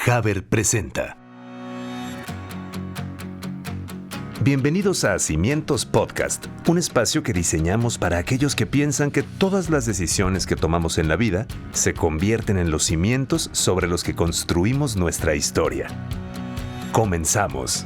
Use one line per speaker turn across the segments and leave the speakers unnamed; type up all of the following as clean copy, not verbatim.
Haber presenta. Bienvenidos a Cimientos Podcast, un espacio que diseñamos para aquellos que piensan que todas las decisiones que tomamos en la vida se convierten en los cimientos sobre los que construimos nuestra historia. Comenzamos.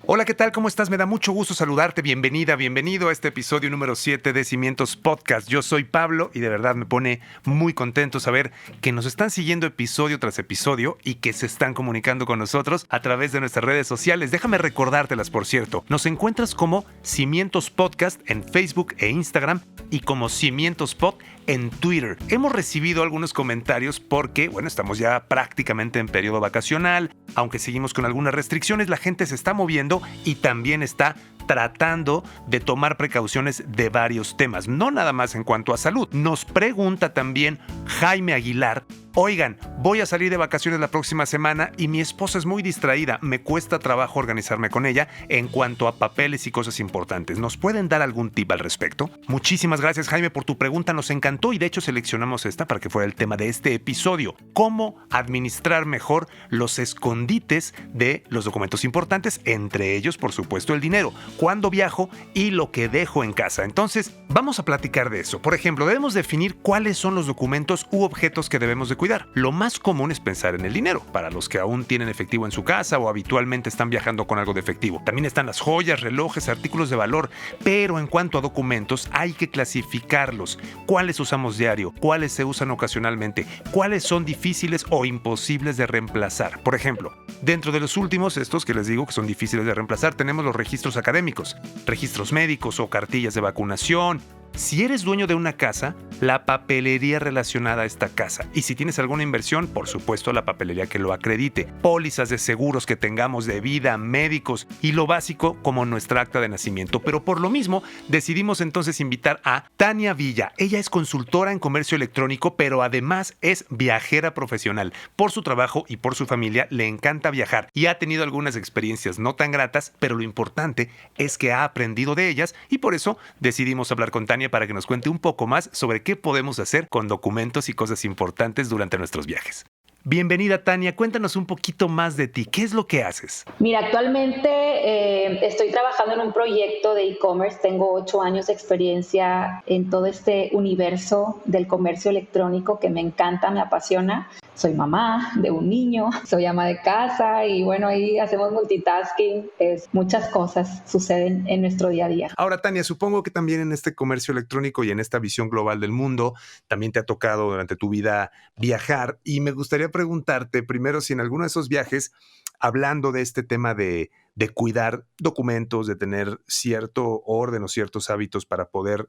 Hola, ¿qué tal? ¿Cómo estás? Me da mucho gusto saludarte. Bienvenida, bienvenido a este episodio número 7 de Cimientos Podcast. Yo soy Pablo y de verdad me pone muy contento saber que nos están siguiendo episodio tras episodio y que se están comunicando con nosotros a través de nuestras redes sociales. Déjame recordártelas, por cierto. Nos encuentras como Cimientos Podcast en Facebook e Instagram y como Cimientos Pod en Twitter. Hemos recibido algunos comentarios porque, estamos ya prácticamente en periodo vacacional. Aunque seguimos con algunas restricciones, la gente se está moviendo y también está tratando de tomar precauciones de varios temas, no nada más en cuanto a salud. Nos pregunta también Jaime Aguilar: oigan, voy a salir de vacaciones la próxima semana y mi esposa es muy distraída, me cuesta trabajo organizarme con ella en cuanto a papeles y cosas importantes. ¿Nos pueden dar algún tip al respecto? Muchísimas gracias, Jaime, por tu pregunta, nos encantó y de hecho seleccionamos esta para que fuera el tema de este episodio: cómo administrar mejor los escondites de los documentos importantes, entre ellos, por supuesto, el dinero, cuándo viajo y lo que dejo en casa. Entonces, vamos a platicar de eso. Por ejemplo, debemos definir cuáles son los documentos u objetos que debemos de cuidar. Lo más común es pensar en el dinero, para los que aún tienen efectivo en su casa o habitualmente están viajando con algo de efectivo. También están las joyas, relojes, artículos de valor, pero en cuanto a documentos hay que clasificarlos. ¿Cuáles usamos diario? ¿Cuáles se usan ocasionalmente? ¿Cuáles son difíciles o imposibles de reemplazar? Por ejemplo, dentro de los últimos, estos que les digo que son difíciles de reemplazar, tenemos los registros académicos, registros médicos o cartillas de vacunación. Si eres dueño de una casa, la papelería relacionada a esta casa. Y si tienes alguna inversión, por supuesto, la papelería que lo acredite. Pólizas de seguros que tengamos de vida, médicos y lo básico como nuestra acta de nacimiento. Pero por lo mismo, decidimos entonces invitar a Tania Villa. Ella es consultora en comercio electrónico, pero además es viajera profesional. Por su trabajo y por su familia le encanta viajar y ha tenido algunas experiencias no tan gratas, pero lo importante es que ha aprendido de ellas y por eso decidimos hablar con Tania para que nos cuente un poco más sobre qué podemos hacer con documentos y cosas importantes durante nuestros viajes. Bienvenida, Tania, cuéntanos un poquito más de ti. ¿Qué es lo que haces?
Mira, actualmente estoy trabajando en un proyecto de e-commerce. Tengo 8 años de experiencia en todo este universo del comercio electrónico que me encanta, me apasiona. Soy mamá de un niño, soy ama de casa y ahí hacemos multitasking. Muchas cosas suceden en nuestro día a día.
Ahora, Tania, supongo que también en este comercio electrónico y en esta visión global del mundo, también te ha tocado durante tu vida viajar y me gustaría preguntarte primero si en alguno de esos viajes, hablando de este tema de cuidar documentos, de tener cierto orden o ciertos hábitos para poder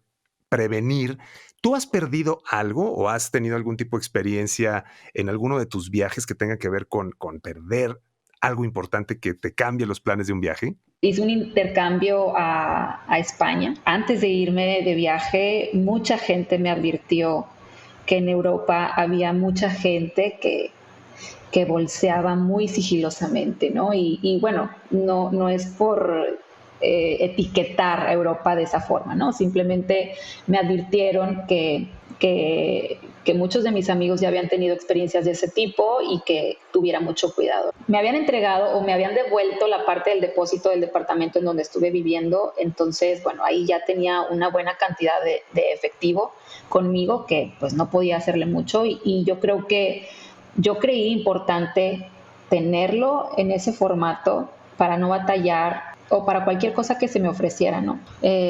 prevenir, ¿tú has perdido algo o has tenido algún tipo de experiencia en alguno de tus viajes que tenga que ver con perder algo importante que te cambie los planes de un viaje?
Hice un intercambio a España. Antes de irme de viaje, mucha gente me advirtió que en Europa había mucha gente que bolseaba muy sigilosamente, ¿no? No es por etiquetar a Europa de esa forma, ¿no? Simplemente me advirtieron que muchos de mis amigos ya habían tenido experiencias de ese tipo y que tuviera mucho cuidado. Me habían entregado o me habían devuelto la parte del depósito del departamento en donde estuve viviendo, entonces, ahí ya tenía una buena cantidad de efectivo conmigo que pues no podía hacerle mucho y yo creí importante tenerlo en ese formato para no batallar o para cualquier cosa que se me ofreciera, ¿no?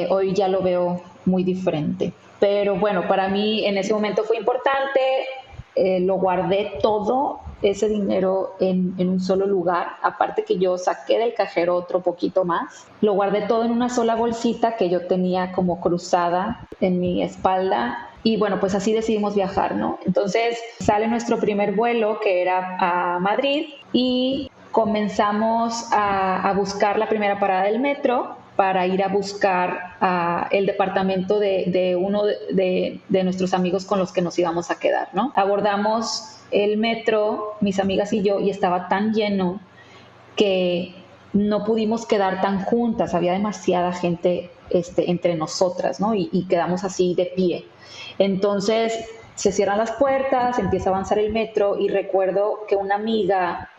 Hoy ya lo veo muy diferente. Pero para mí en ese momento fue importante, lo guardé todo ese dinero en un solo lugar, aparte que yo saqué del cajero otro poquito más, lo guardé todo en una sola bolsita que yo tenía como cruzada en mi espalda y pues así decidimos viajar, ¿no? Entonces sale nuestro primer vuelo que era a Madrid y comenzamos a buscar la primera parada del metro para ir a buscar el departamento de uno de nuestros amigos con los que nos íbamos a quedar, ¿no? Abordamos el metro, mis amigas y yo, y estaba tan lleno que no pudimos quedar tan juntas, había demasiada gente entre nosotras, ¿no? Y quedamos así de pie. Entonces Se cierran las puertas, empieza a avanzar el metro y recuerdo que una amiga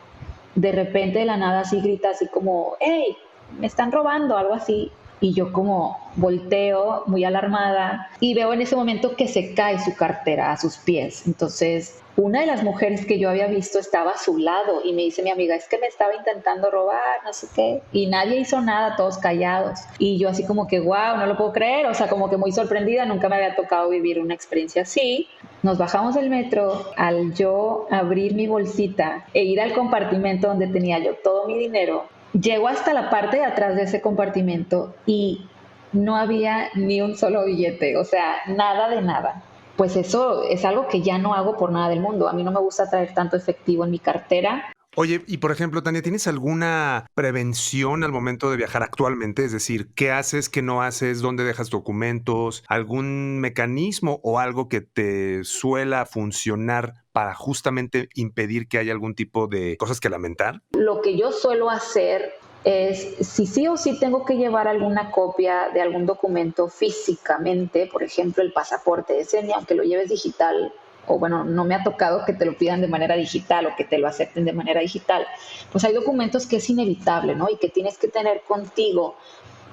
de repente de la nada así grita así como, hey, me están robando, algo así. Y yo como volteo muy alarmada y veo en ese momento que se cae su cartera a sus pies. Entonces, una de las mujeres que yo había visto estaba a su lado y me dice mi amiga, es que me estaba intentando robar, no sé qué. Y nadie hizo nada, todos callados. Y yo así como que, wow, no lo puedo creer. O sea, como que muy sorprendida, nunca me había tocado vivir una experiencia así. Nos bajamos del metro. Al yo abrir mi bolsita e ir al compartimento donde tenía yo todo mi dinero, llego hasta la parte de atrás de ese compartimento y no había ni un solo billete, o sea, nada de nada. Pues eso es algo que ya no hago por nada del mundo. A mí no me gusta traer tanto efectivo en mi cartera.
Oye, y por ejemplo, Tania, ¿tienes alguna prevención al momento de viajar actualmente? Es decir, ¿qué haces, qué no haces, dónde dejas documentos, algún mecanismo o algo que te suela funcionar para justamente impedir que haya algún tipo de cosas que lamentar?
Lo que yo suelo hacer es, si sí o sí tengo que llevar alguna copia de algún documento físicamente, por ejemplo, el pasaporte, ese ni aunque lo lleves digital, o bueno, no me ha tocado que te lo pidan de manera digital o que te lo acepten de manera digital, pues hay documentos que es inevitable, ¿no? Y que tienes que tener contigo.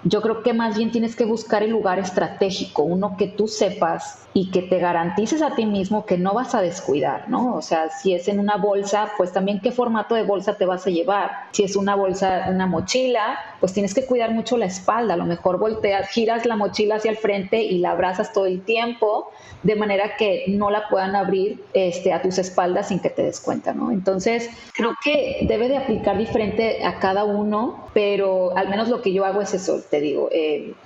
Yo creo que más bien tienes que buscar el lugar estratégico, uno que tú sepas y que te garantices a ti mismo que no vas a descuidar, ¿no? O sea, si es en una bolsa, pues también qué formato de bolsa te vas a llevar. Si es una bolsa, una mochila, pues tienes que cuidar mucho la espalda. A lo mejor volteas, giras la mochila hacia el frente y la abrazas todo el tiempo, de manera que no la puedan abrir a tus espaldas sin que te des cuenta, ¿no? Entonces, creo que debe de aplicar diferente a cada uno, pero al menos lo que yo hago es eso, te digo.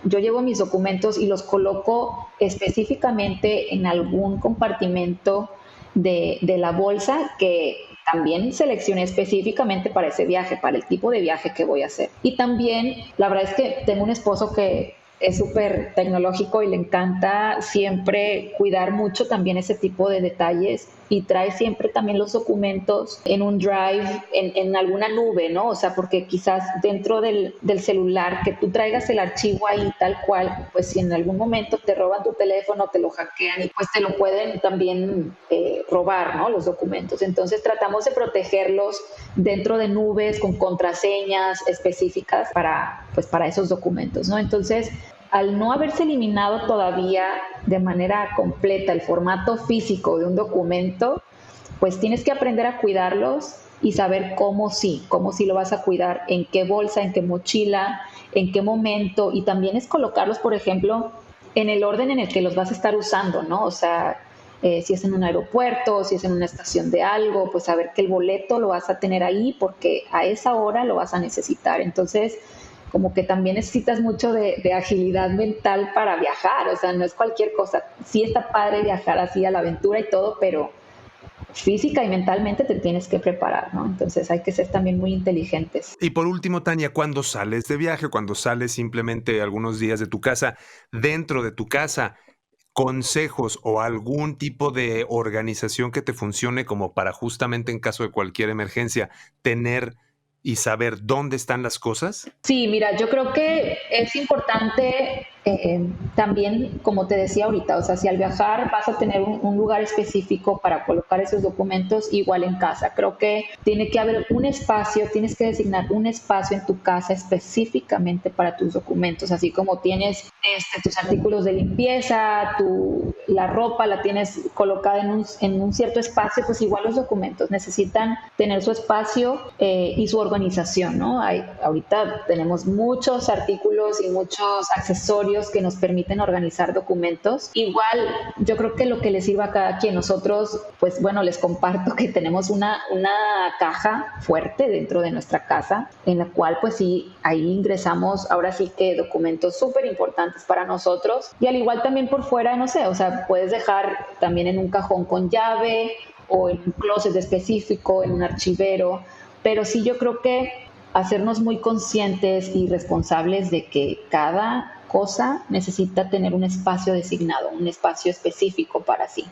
Yo llevo mis documentos y los coloco específicamente en algún compartimento de la bolsa que también seleccioné específicamente para ese viaje, para el tipo de viaje que voy a hacer. Y también, la verdad es que tengo un esposo que es súper tecnológico y le encanta siempre cuidar mucho también ese tipo de detalles y trae siempre también los documentos en un drive, en alguna nube, ¿no? O sea, porque quizás dentro del celular que tú traigas el archivo ahí tal cual, pues si en algún momento te roban tu teléfono, te lo hackean y pues te lo pueden también robar, ¿no? Los documentos. Entonces tratamos de protegerlos dentro de nubes con contraseñas específicas para esos documentos, ¿no? Entonces, al no haberse eliminado todavía de manera completa el formato físico de un documento, pues tienes que aprender a cuidarlos y saber cómo sí lo vas a cuidar, en qué bolsa, en qué mochila, en qué momento, y también es colocarlos, por ejemplo, en el orden en el que los vas a estar usando, ¿no? O sea, si es en un aeropuerto, si es en una estación de algo, pues saber que el boleto lo vas a tener ahí porque a esa hora lo vas a necesitar. Entonces, como que también necesitas mucho de agilidad mental para viajar, o sea, no es cualquier cosa. Sí está padre viajar así a la aventura y todo, pero física y mentalmente te tienes que preparar, ¿no? Entonces hay que ser también muy inteligentes.
Y por último, Tania, cuando sales de viaje, cuando sales simplemente algunos días de tu casa, dentro de tu casa, consejos o algún tipo de organización que te funcione como para justamente en caso de cualquier emergencia tener y saber dónde están las cosas?
Sí, mira, yo creo que es importante también, como te decía ahorita, o sea, si al viajar vas a tener un lugar específico para colocar esos documentos, igual en casa. Creo que tiene que haber un espacio, tienes que designar un espacio en tu casa específicamente para tus documentos, así como tienes tus artículos de limpieza, la ropa la tienes colocada en un cierto espacio, pues igual los documentos necesitan tener su espacio y su organización, ¿no? Ahorita tenemos muchos artículos y muchos accesorios que nos permiten organizar documentos. Igual, yo creo que lo que les sirva a cada quien, nosotros, pues bueno, les comparto que tenemos una caja fuerte dentro de nuestra casa, en la cual pues sí, ahí ingresamos ahora sí que documentos súper importantes para nosotros, y al igual también por fuera, no sé, o sea, puedes dejar también en un cajón con llave o en un closet específico, en un archivero, pero sí yo creo que hacernos muy conscientes y responsables de que cada cosa necesita tener un espacio designado, un espacio específico para sí.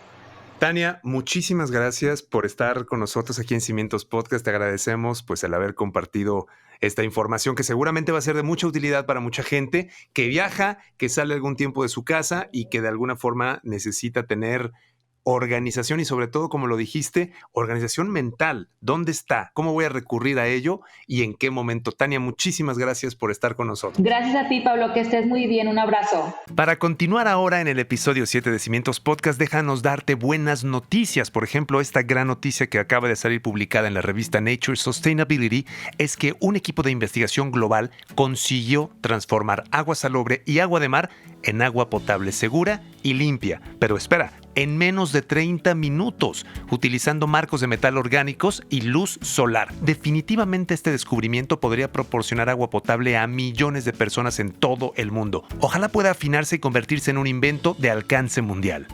Tania, muchísimas gracias por estar con nosotros aquí en Cimientos Podcast. Te agradecemos pues el haber compartido esta información que seguramente va a ser de mucha utilidad para mucha gente que viaja, que sale algún tiempo de su casa y que de alguna forma necesita tener organización y sobre todo, como lo dijiste, organización mental. ¿Dónde está? ¿Cómo voy a recurrir a ello? ¿Y en qué momento? Tania, muchísimas gracias por estar con nosotros.
Gracias a ti, Pablo, que estés muy bien. Un abrazo.
Para continuar ahora en el episodio 7 de Cimientos Podcast, déjanos darte buenas noticias. Por ejemplo, esta gran noticia que acaba de salir publicada en la revista Nature Sustainability es que un equipo de investigación global consiguió transformar agua salobre y agua de mar en agua potable segura y limpia. Pero espera, en menos de 30 minutos, utilizando marcos de metal orgánicos y luz solar. Definitivamente este descubrimiento podría proporcionar agua potable a millones de personas en todo el mundo. Ojalá pueda afinarse y convertirse en un invento de alcance mundial.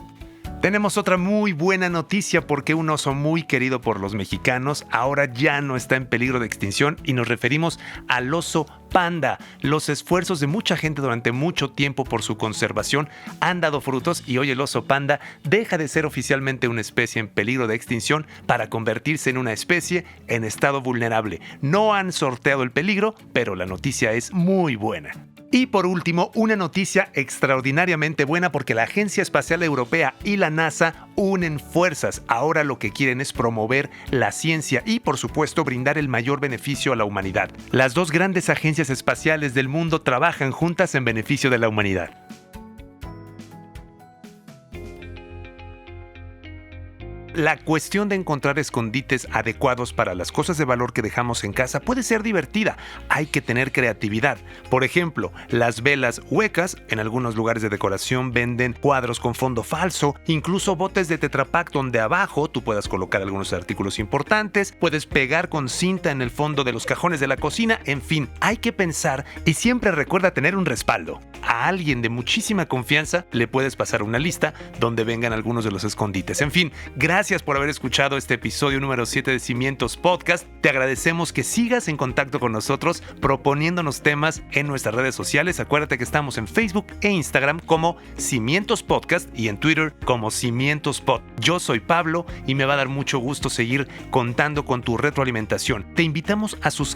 Tenemos otra muy buena noticia porque un oso muy querido por los mexicanos ahora ya no está en peligro de extinción y nos referimos al oso panda. Los esfuerzos de mucha gente durante mucho tiempo por su conservación han dado frutos y hoy el oso panda deja de ser oficialmente una especie en peligro de extinción para convertirse en una especie en estado vulnerable. No han sorteado el peligro, pero la noticia es muy buena. Y por último, una noticia extraordinariamente buena porque la Agencia Espacial Europea y la NASA unen fuerzas. Ahora lo que quieren es promover la ciencia y, por supuesto, brindar el mayor beneficio a la humanidad. Las dos grandes agencias espaciales del mundo trabajan juntas en beneficio de la humanidad. La cuestión de encontrar escondites adecuados para las cosas de valor que dejamos en casa puede ser divertida. Hay que tener creatividad. Por ejemplo, las velas huecas. En algunos lugares de decoración venden cuadros con fondo falso, incluso botes de Tetra Pak donde abajo tú puedas colocar algunos artículos importantes, puedes pegar con cinta en el fondo de los cajones de la cocina. En fin, hay que pensar y siempre recuerda tener un respaldo. A alguien de muchísima confianza le puedes pasar una lista donde vengan algunos de los escondites. En fin, gracias por haber escuchado este episodio número 7 de Cimientos Podcast. Te agradecemos que sigas en contacto con nosotros proponiéndonos temas en nuestras redes sociales. Acuérdate que estamos en Facebook e Instagram como Cimientos Podcast y en Twitter como Cimientos Pod. Yo soy Pablo y me va a dar mucho gusto seguir contando con tu retroalimentación. Te invitamos a suscribirte